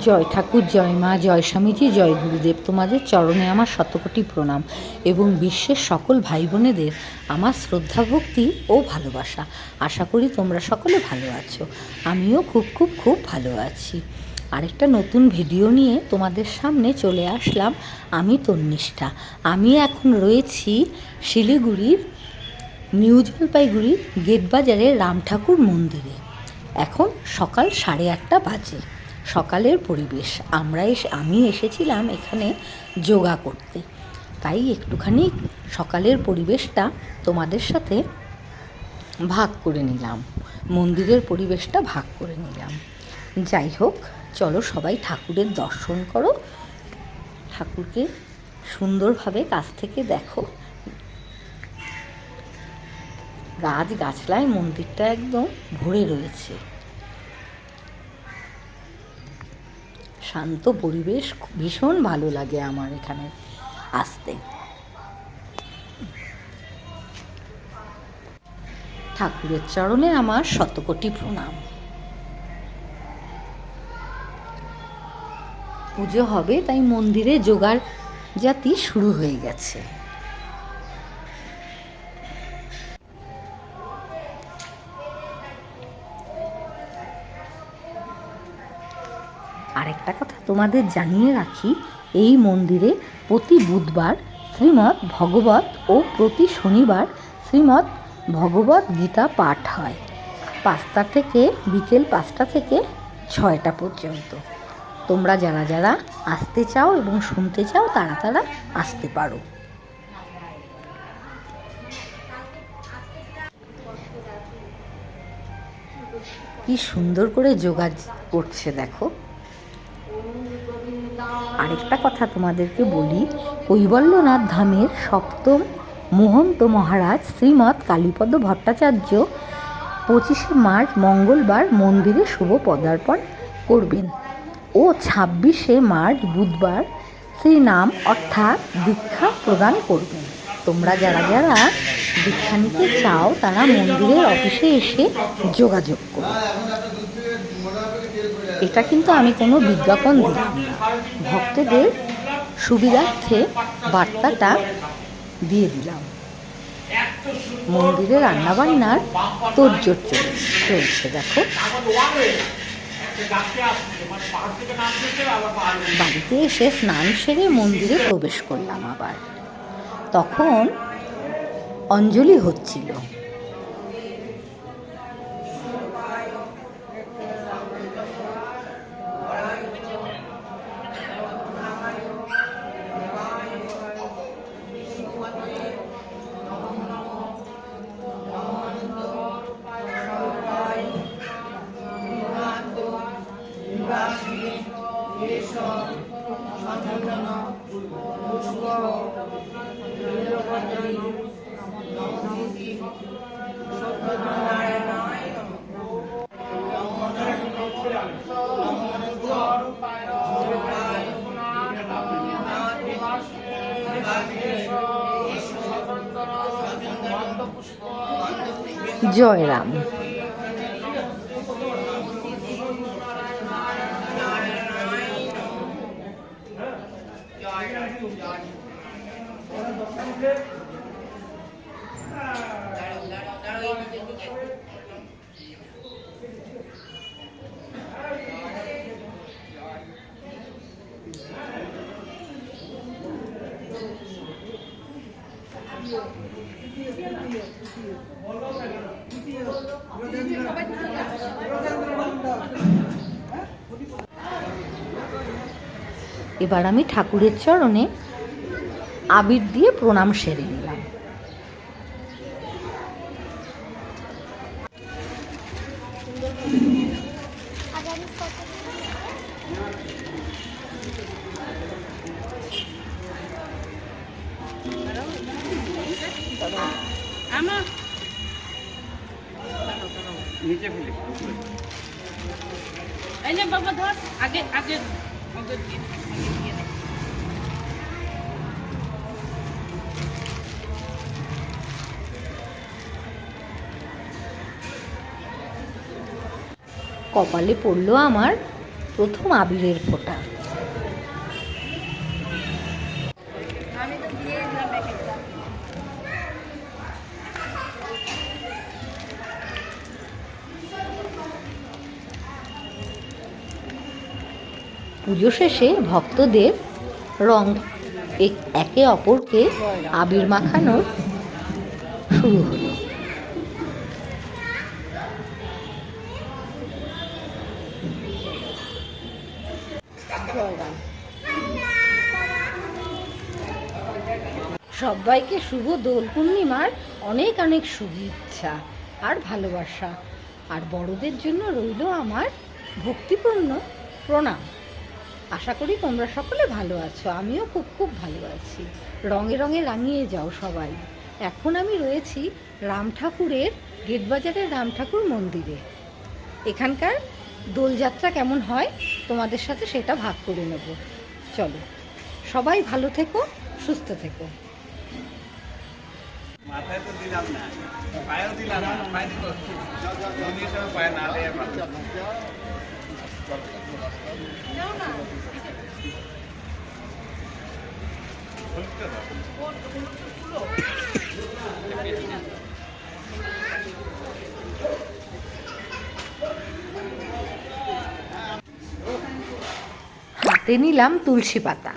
জয় ঠাকুর, জয় মা, জয় স্বামীজি, জয় গুরুদেব। তোমাদের চরণে আমার শতকোটি প্রণাম এবং বিশ্বের সকল ভাই বোনেদের আমার শ্রদ্ধা, ভক্তি ও ভালোবাসা। আশা করি তোমরা সকলে ভালো আছো। আমিও খুব খুব খুব ভালো আছি। আরেকটা নতুন ভিডিও নিয়ে তোমাদের সামনে চলে আসলাম। আমি তন্নিষ্ঠা। আমি এখন রয়েছি শিলিগুড়ির নিউ জলপাইগুড়ি গেট বাজারের রাম ঠাকুর মন্দিরে। এখন সকাল 8:30 বাজে। সকালের পরিবেশ। আমি এসেছিলাম এখানে যোগা করতে, তাই একটুখানি সকালের পরিবেশটা তোমাদের সাথে ভাগ করে নিলাম, মন্দিরের পরিবেশটা ভাগ করে নিলাম। যাই হোক, চলো সবাই ঠাকুরের দর্শন করো, ঠাকুরকে সুন্দরভাবে কাছ থেকে দেখো। গাছগাছলায় মন্দিরটা একদম ভরে রয়েছে। শান্ত পরিবেশ, ভীষণ ভালো লাগে আমার এখানে আসতে। ঠাকুরের চরণে আমার শতকোটি প্রণাম। পুজো হবে তাই মন্দিরে জোগাড় জাতি শুরু হয়ে গেছে। আরেকটা কথা তোমাদের জানিয়ে রাখি, এই মন্দিরে প্রতি বুধবার শ্রীমদ্ ভগবত ও প্রতি শনিবার শ্রীমদ্ ভগবত গীতা পাঠ হয় 5টা থেকে বিকেল 5টা থেকে 6টা পর্যন্ত। তোমরা যারা যারা আসতে চাও এবং শুনতে চাও তারা তারা আসতে পারো। কি সুন্দর করে যোগা করছে দেখো। আরেকটা কথা তোমাদেরকে বলি, কৈবল্যনাথ ধামের 7ম মহন্ত মহারাজ শ্রীমৎ কালীপদ ভট্টাচার্য 25শে মার্চ মঙ্গলবার মন্দিরে শুভ পদার্পণ করবেন ও 26শে মার্চ বুধবার শ্রীনাম অর্থাৎ দীক্ষা প্রদান করবেন। তোমরা যারা যারা দীক্ষা নিতে চাও তারা মন্দিরের অফিসে এসে যোগাযোগ করো। এটা কিন্তু আমি কোনো বিজ্ঞাপন দিলাম না, ভক্তদের সুবিধার্থে বার্তাটা দিয়ে দিলাম। মন্দিরে রান্নাবান্নার তোড়জোড় চলছে দেখো। বাড়িতে এসে স্নান সেরে মন্দিরে প্রবেশ করলাম। আবার তখন অঞ্জলি হচ্ছিল। জয় রাম। এবার আমি ঠাকুরের চরণে আবির দিয়ে প্রণাম সেরে নিলাম। নিচে ফেলে এই না বাবা, ধর আগে আগে কপালে পড়লো আমার প্রথম আবিরের ফোঁটা। পুজো শেষে ভক্তদের রং একে অপরকে আবির মাখানোর শুরু হলো। সবাইকে শুভ দোল পূর্ণিমার অনেক অনেক শুভেচ্ছা আর ভালোবাসা। আর বড়দের জন্য রইল আমার ভক্তিপূর্ণ প্রণাম। আশা করি তোমরা সকলে ভালো আছো, আমিও খুব খুব ভালো আছি। রঙে রঙে রাঙিয়ে যাও সবাই। এখন আমি রয়েছি রাম ঠাকুরের গেটবাজারের রাম ঠাকুর মন্দিরে। এখানকার দোলযাত্রা কেমন হয় তোমাদের সাথে সেটা ভাগ করে নেব। চলো, সবাই ভালো থেকো, সুস্থ থেকো। মাথায় তো দিলাম না, পায়েও দিলাম না, পায়ে দিব নদীর সময় পায়ে না দেয় হাতে নিলাম তুলসী পাতা।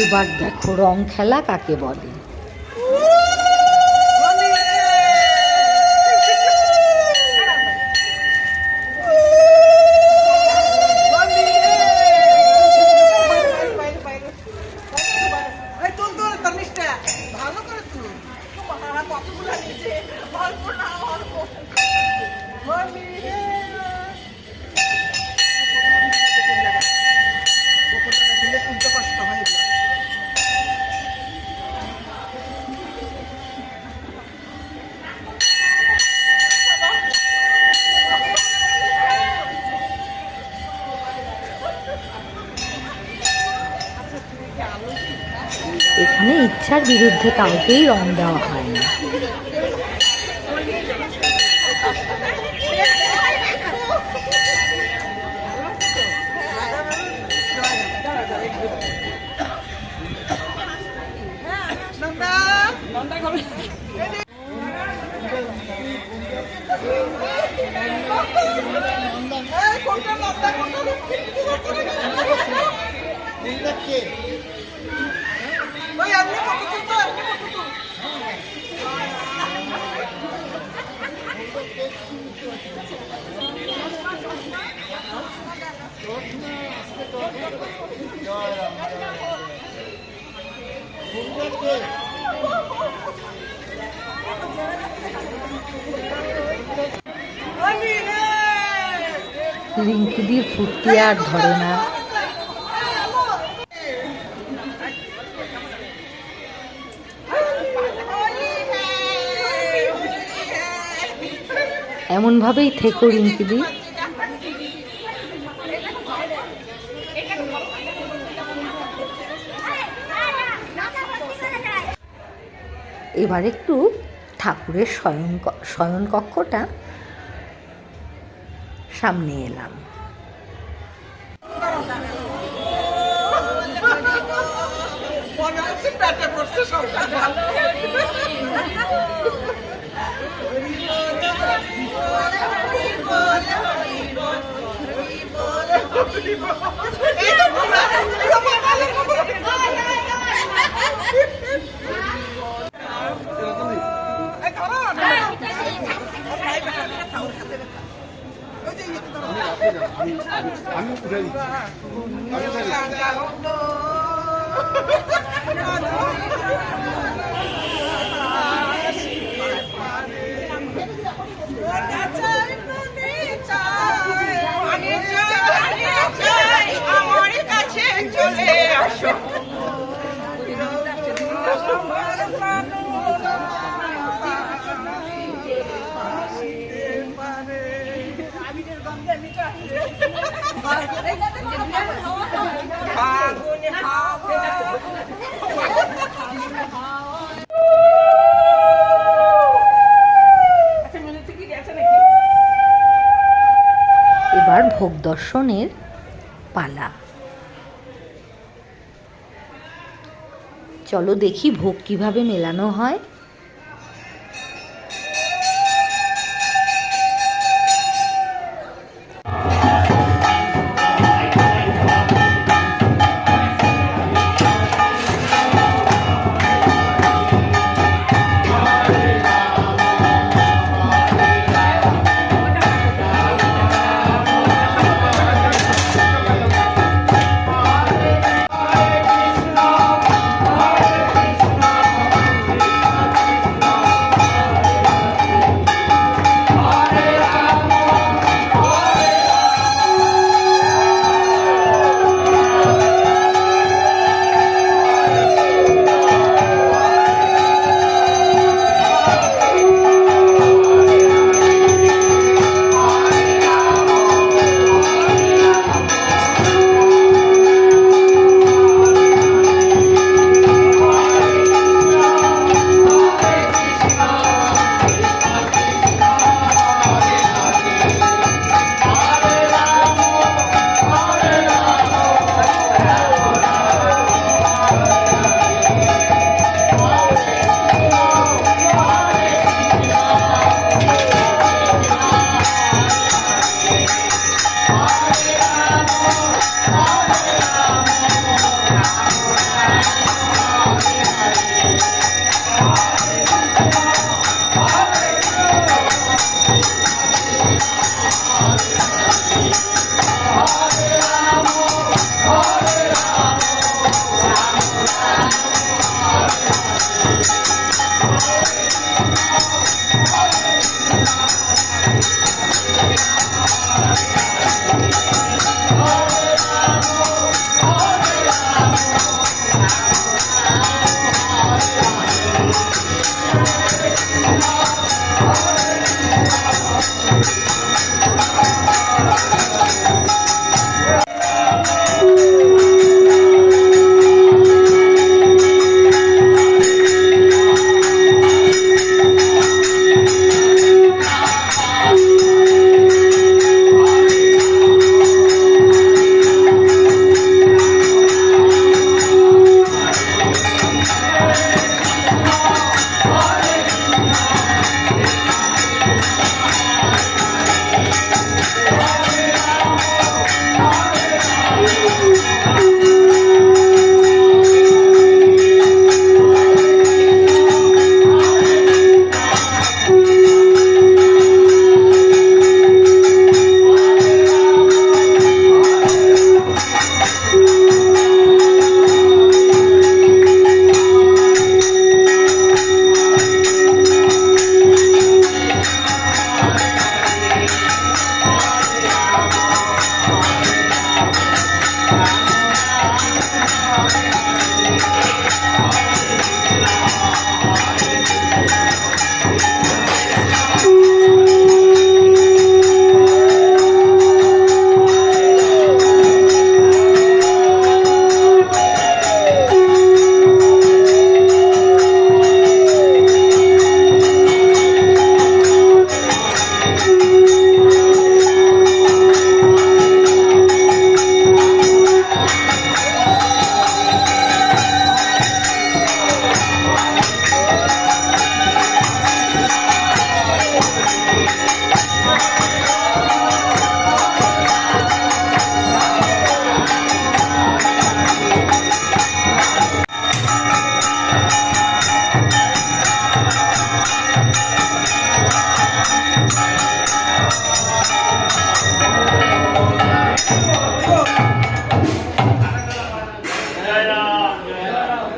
এবার দেখো রং খেলা কাকে বলে। এখানে ইচ্ছার বিরুদ্ধে কাউকেই রং দেওয়া হয় না। রিঙ্কিদির ফুর্তি আর ধরে না। এমনভাবেই থেকো রিঙ্কিদি। এবার একটু ঠাকুরের শয়ন কক্ষটা সামনে এলাম। আমি উঠে দিচ্ছি। আমার কাছে চলে আসো। ফাগুন হাওয়া এবার ভোগ দর্শনের পালা। চলো দেখি ভোগ কিভাবে মেলানো হয়।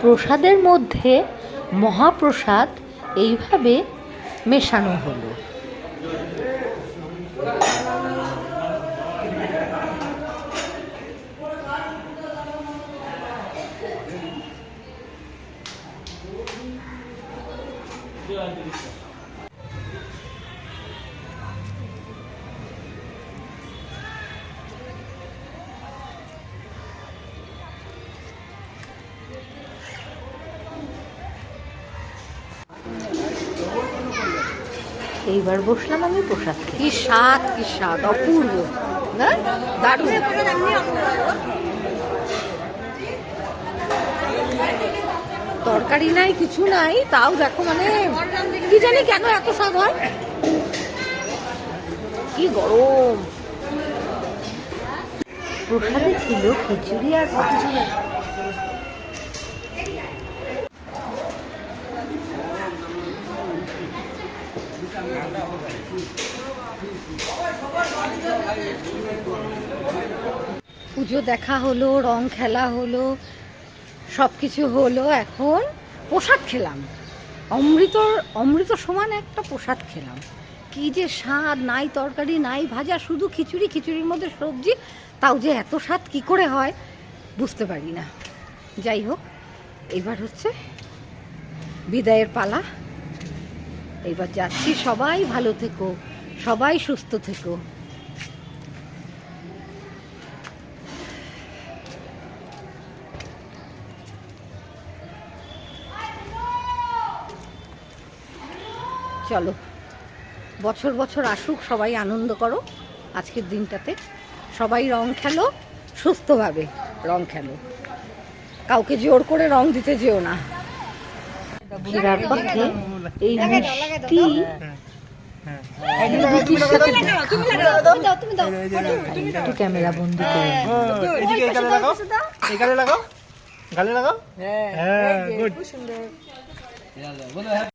প্রসাদের মধ্যে মহাপ্রসাদ এইভাবে মেশানো হলো। এইবার বসলাম আমি প্রসাদ খেতে। কি স্বাদ অপূর্ব না, দারুণ। তরকারি নাই, কিছু নাই, তাও দেখো মানে কি জানি কেন এত স্বাদ হয়। কি গরম। প্রসাদে ছিল খিচুড়ি আর পায়েস। পুজো দেখা হলো, রং খেলা হলো, সব কিছু হলো। এখন প্রসাদ খেলাম, অমৃত সমান একটা প্রসাদ খেলাম। কি যে স্বাদ, নাই তরকারি নাই ভাজা, শুধু খিচুড়ি, খিচুড়ির মধ্যে সবজি, তাও যে এত স্বাদ কি করে হয় বুঝতে পারি না। যাই হোক, এবার হচ্ছে বিদায়ের পালা। এবার যাচ্ছি, সবাই ভালো থেকো, সবাই সুস্থ থেকো। চলো, বছর বছর আসুক, সবাই আনন্দ করো আজকের দিনটাতে। সবাই রং খেলো, সুস্থভাবে রং খেলো, কাউকে জোর করে রং দিতে যেও না। ফেরার পথে এই মিষ্টি একটু ক্যামেরা বন্দি করে গালে লাগাও। হ্যাঁ, গুড।